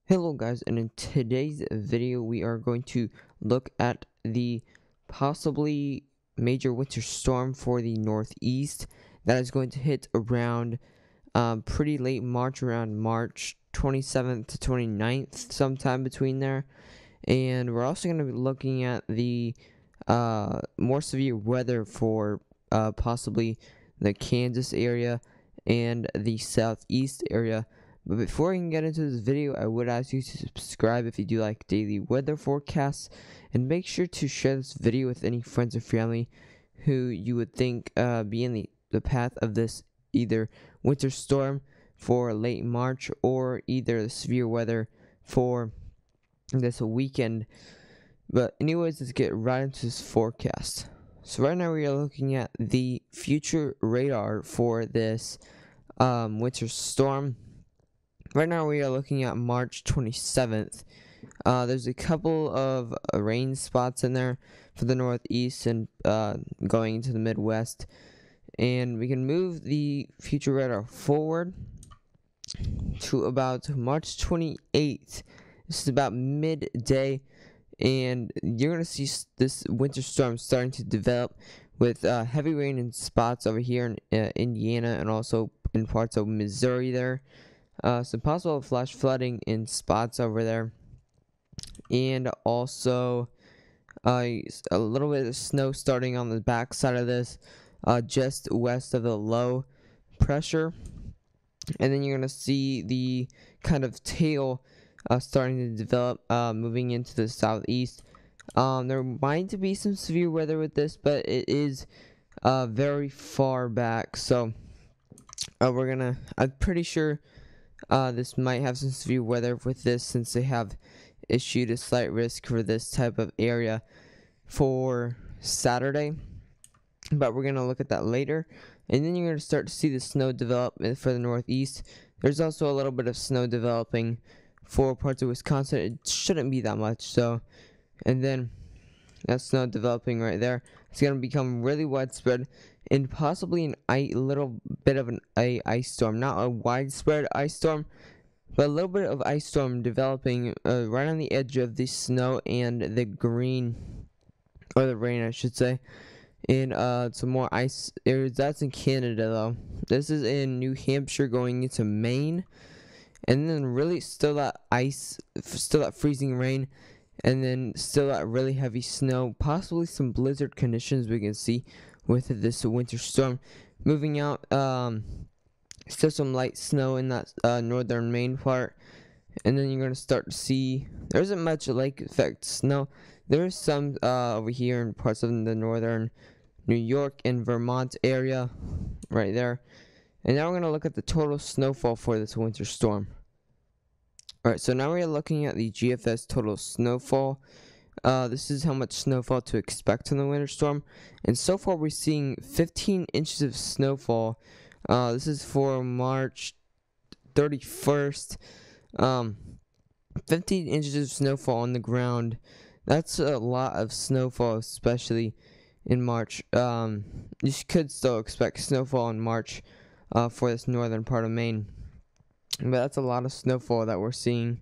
Hello guys, and in today's video we are going to look at the possibly major winter storm for the Northeast that is going to hit around pretty late March, around March 27th to 29th, sometime between there. And we're also going to be looking at the more severe weather for possibly the Kansas area and the Southeast area. But before I can get into this video, I would ask you to subscribe if you do like daily weather forecasts, and make sure to share this video with any friends or family who you would think be in the path of this either winter storm for late March or either the severe weather for this weekend. But anyways, let's get right into this forecast. So right now we are looking at the future radar for this winter storm. Right now we are looking at March 27th. There's a couple of rain spots in there for the Northeast and going into the Midwest. And we can move the future radar forward to about March 28th. This is about midday, and you're going to see this winter storm starting to develop with heavy rain in spots over here in Indiana and also in parts of Missouri there. Some possible flash flooding in spots over there, and also a little bit of snow starting on the back side of this, just west of the low pressure. And then you're going to see the kind of tail starting to develop, moving into the southeast. There might be some severe weather with this, but it is very far back. So I'm pretty sure this might have some severe weather with this, since they have issued a slight risk for this type of area for Saturday. But we're going to look at that later. And then you're going to start to see the snow develop for the Northeast. There's also a little bit of snow developing for parts of Wisconsin. It shouldn't be that much, so. And then that's snow developing right there. It's going to become really widespread and possibly a little bit of an ice storm. Not a widespread ice storm, but a little bit of ice storm developing right on the edge of the snow and the green, or the rain I should say. In some more ice areas. That's in Canada though. This is in New Hampshire going into Maine. And then really still that ice, still that freezing rain, and then still that really heavy snow, possibly some blizzard conditions we can see with this winter storm. Moving out, still some light snow in that northern Maine part. And then you're going to start to see, there isn't much lake effect snow. There is some over here in parts of the northern New York and Vermont area, right there. And now we're going to look at the total snowfall for this winter storm. Alright, so now we're looking at the GFS total snowfall. This is how much snowfall to expect in the winter storm. And so far we're seeing 15 inches of snowfall. This is for March 31st. 15 inches of snowfall on the ground. That's a lot of snowfall, especially in March. You could still expect snowfall in March for this northern part of Maine, but that's a lot of snowfall that we're seeing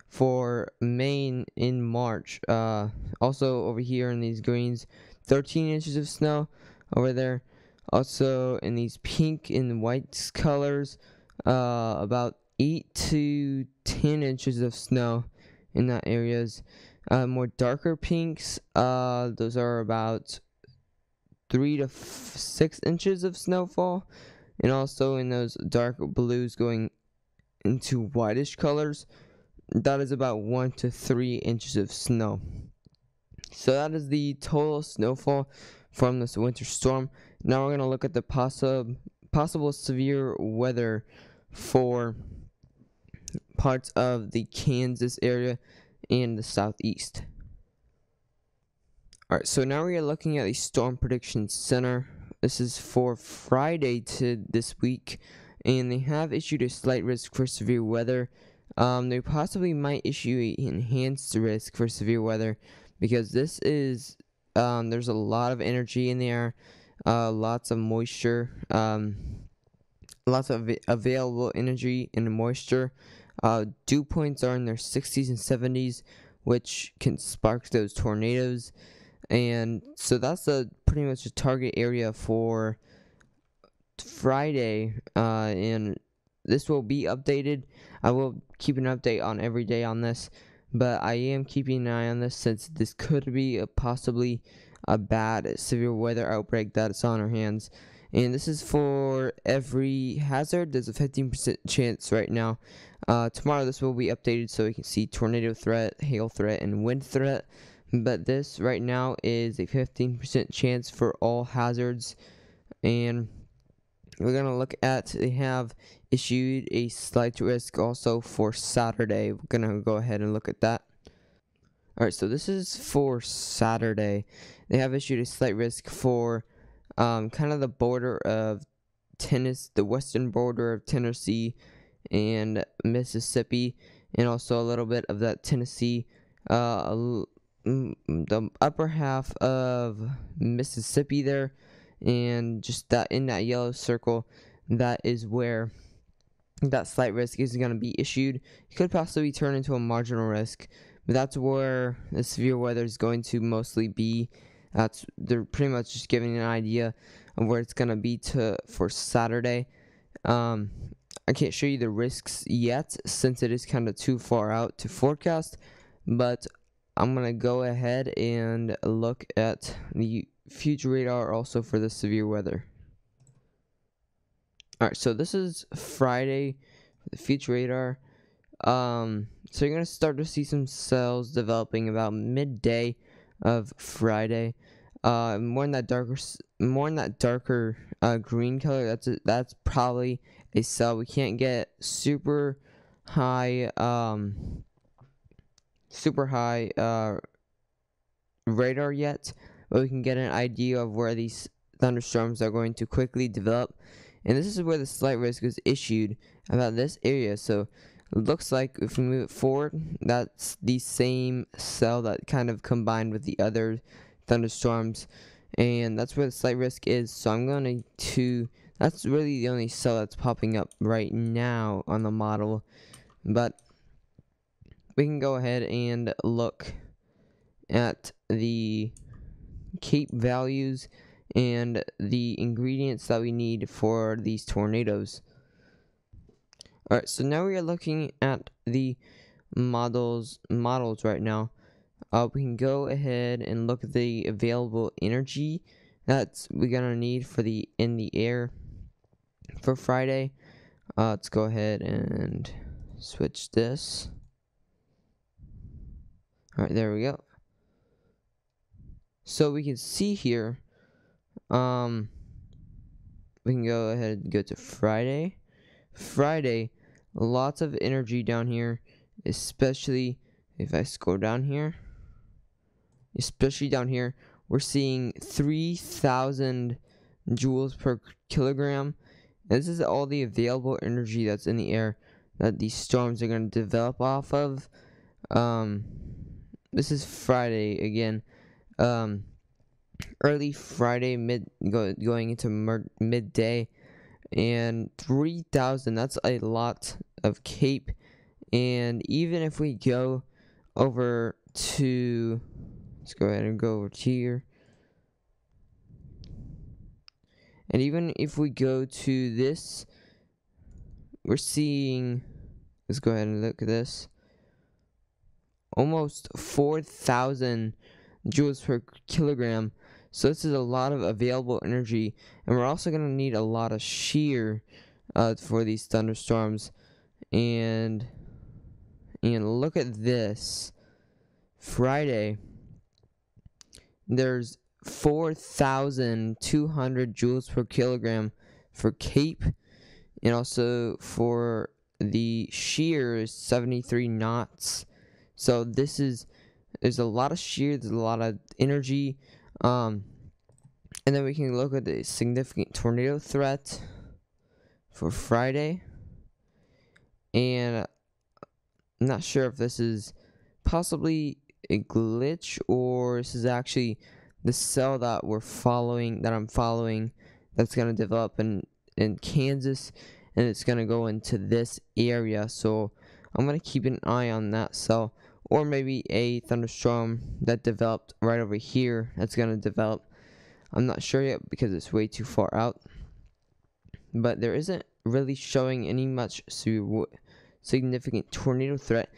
for Maine in March. Also over here in these greens, 13 inches of snow over there. Also in these pink and white colors, about 8 to 10 inches of snow in that areas. More darker pinks, those are about 3 to 6 inches of snowfall, and also in those dark blues going into whitish colors, that is about 1 to 3 inches of snow. So that is the total snowfall from this winter storm. Now we're going to look at the possible severe weather for parts of the Kansas area and the southeast. Alright, so now we are looking at the Storm Prediction Center. This is for Friday to this week, and they have issued a slight risk for severe weather. They possibly might issue an enhanced risk for severe weather, because this is, there's a lot of energy in the air, lots of moisture, lots of available energy and moisture Dew points are in their 60s and 70s, which can spark those tornadoes. And so that's pretty much a target area for Friday. And this will be updated. I will keep an update on every day on this, but I am keeping an eye on this since this could be possibly a bad severe weather outbreak that's on our hands. And this is for every hazard. There's a 15% chance right now. Tomorrow this will be updated so we can see tornado threat, hail threat, and wind threat. But this right now is a 15% chance for all hazards. And we're going to look at, they have issued a slight risk also for Saturday. We're going to go ahead and look at that. Alright, so this is for Saturday. They have issued a slight risk for kind of the border of Tennessee, the western border of Tennessee and Mississippi, and also a little bit of that Tennessee, the upper half of Mississippi there, and just that in that yellow circle, that is where that slight risk is going to be issued. It could possibly turn into a marginal risk, but that's where the severe weather is going to mostly be. They're pretty much just giving an idea of where it's going to be for Saturday. I can't show you the risks yet since it is kind of too far out to forecast, but I'm going to go ahead and look at the future radar also for the severe weather. Alright, so this is Friday for the future radar. So you're going to start to see some cells developing about midday of Friday. More in that darker green color. That's probably a cell. We can't get super high radar yet, but we can get an idea of where these thunderstorms are going to quickly develop. And this is where the slight risk is issued about this area. So it looks like if we move it forward, that's the same cell that kind of combined with the other thunderstorms, and that's where the slight risk is. So I'm going to, that's really the only cell that's popping up right now on the model, but we can go ahead and look at the CAPE values and the ingredients that we need for these tornadoes. Alright, so now we are looking at the models right now. We can go ahead and look at the available energy that we're gonna need for in the air for Friday. Let's go ahead and switch this. Alright, there we go. So we can see here, we can go ahead and go to Friday. Friday, lots of energy down here, especially if I scroll down here. Especially down here, we're seeing 3,000 joules per kilogram. And this is all the available energy that's in the air that these storms are going to develop off of. This is Friday again. Early Friday, going into midday, and 3,000. That's a lot of CAPE. And even if we go over to, let's go ahead and go over here. And even if we go to this, we're seeing, let's go ahead and look at this, almost 4,000 joules per kilogram. So this is a lot of available energy, and we're also going to need a lot of shear for these thunderstorms. And look at this. Friday, there's 4,200 joules per kilogram for CAPE, and also for the shear is 73 knots. So there's a lot of shear, there's a lot of energy. And then we can look at the significant tornado threat for Friday. And I'm not sure if this is possibly a glitch or this is actually the cell that I'm following, that's going to develop in Kansas, and it's going to go into this area. So I'm gonna keep an eye on that cell, or maybe a thunderstorm that developed right over here that's gonna develop. I'm not sure yet because it's way too far out, but there isn't really showing any much significant tornado threat.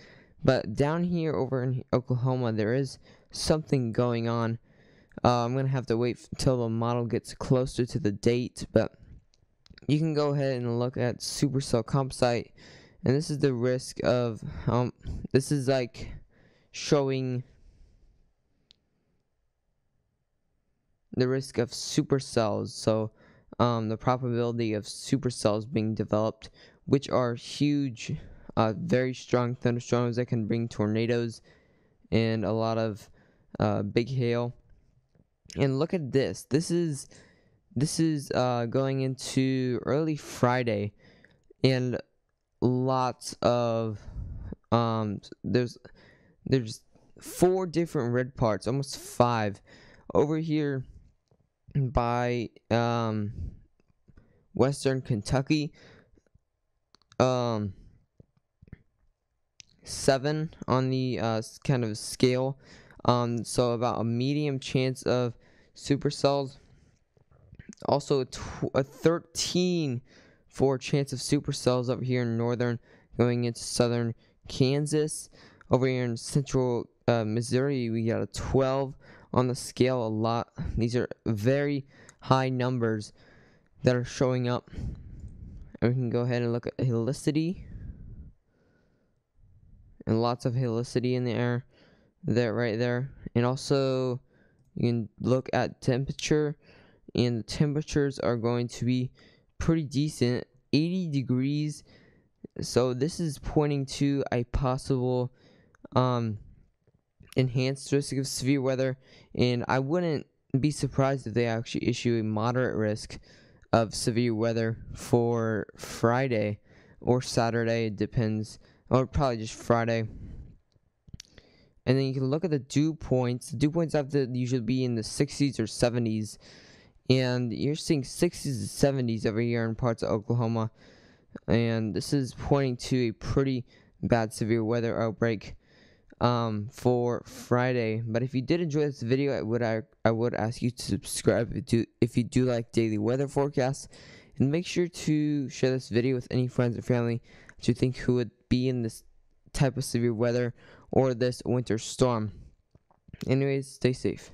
But down here over in Oklahoma, there is something going on. I'm gonna have to wait until the model gets closer to the date, but you can go ahead and look at supercell composite, and this is the risk of this is like showing the risk of supercells. So the probability of supercells being developed, which are huge, very strong thunderstorms that can bring tornadoes and a lot of big hail. And look at this. This is going into early Friday, and lots of there's 4 different red parts, almost 5 over here by western Kentucky. 7 on the kind of scale. So about a medium chance of supercells. Also a 13 for chance of supercells over here in northern going into southern Kansas. Over here in central Missouri, we got a 12 on the scale. A lot. These are very high numbers that are showing up. And we can go ahead and look at helicity. And lots of helicity in the air there, right there. And also you can look at temperature, and the temperatures are going to be pretty decent, 80 degrees. So this is pointing to a possible enhanced risk of severe weather, and I wouldn't be surprised if they actually issue a moderate risk of severe weather for Friday or Saturday. It depends, or probably just Friday. And then you can look at the dew points. The dew points have to usually be in the 60s or 70s, and you're seeing 60s to 70s every year in parts of Oklahoma, and this is pointing to a pretty bad severe weather outbreak for Friday. But if you did enjoy this video, I would ask you to subscribe if you do like daily weather forecasts, and make sure to share this video with any friends or family that you think who would be in this type of severe weather or this winter storm. Anyways, stay safe.